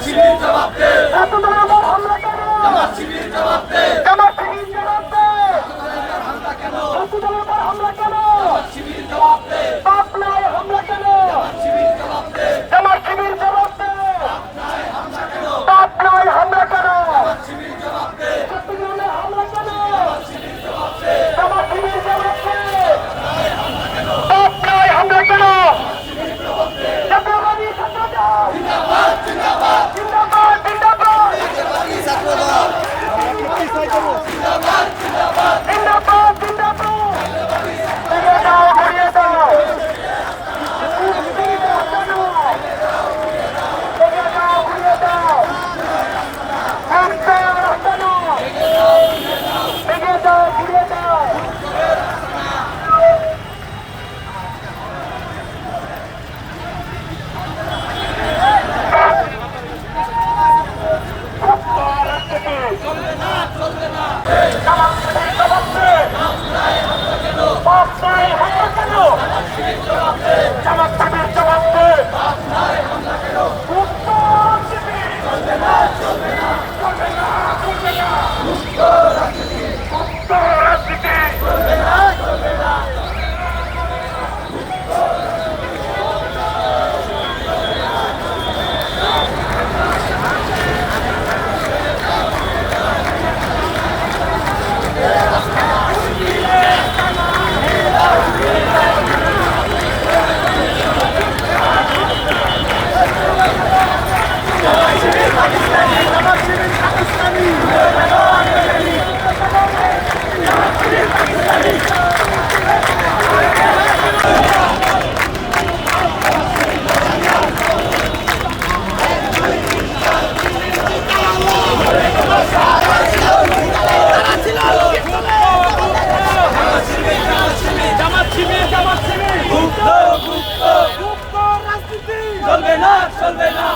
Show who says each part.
Speaker 1: শিবির জবাব দে,
Speaker 2: এতদিন আমার হামলা কেন?
Speaker 1: জামাত শিবির জবাব দে,
Speaker 2: জামাত শিবির জবাব দে,
Speaker 1: হামলা কেন?
Speaker 2: এতদিন আমার হামলা কেন?
Speaker 1: জামাত শিবির জবাব দে,
Speaker 2: আপনার হামলা কেন?
Speaker 1: শিবির জবাব দে,
Speaker 2: জামাত শিবির জবাব দে,
Speaker 1: হামলা কেন?
Speaker 2: আপনার হামলা কেন?
Speaker 1: শিবির জবাব দে,
Speaker 2: চট্টগ্রামে হামলা কেন?
Speaker 1: শিবির জবাব দে,
Speaker 2: জামাত শিবির জবাব দে, আপনার হামলা কেন? জাতীয়বাদী ছাত্রদল
Speaker 1: জিন্দাবাদ জিন্দাবাদ
Speaker 2: জিন্দাবাদ জিন্দাবাদ
Speaker 1: জিন্দাবাদ জিন্দাবাদ
Speaker 2: জিন্দাবাদ জিন্দাবাদ ঘুরিয়ে দাও ঘুরিয়ে দাও ঘুরিয়ে দাও ঘুরিয়ে দাও রাস্তা রাস্তা নয় ঘুরিয়ে দাও ঘুরিয়ে দাও
Speaker 1: চলবে না চলবে না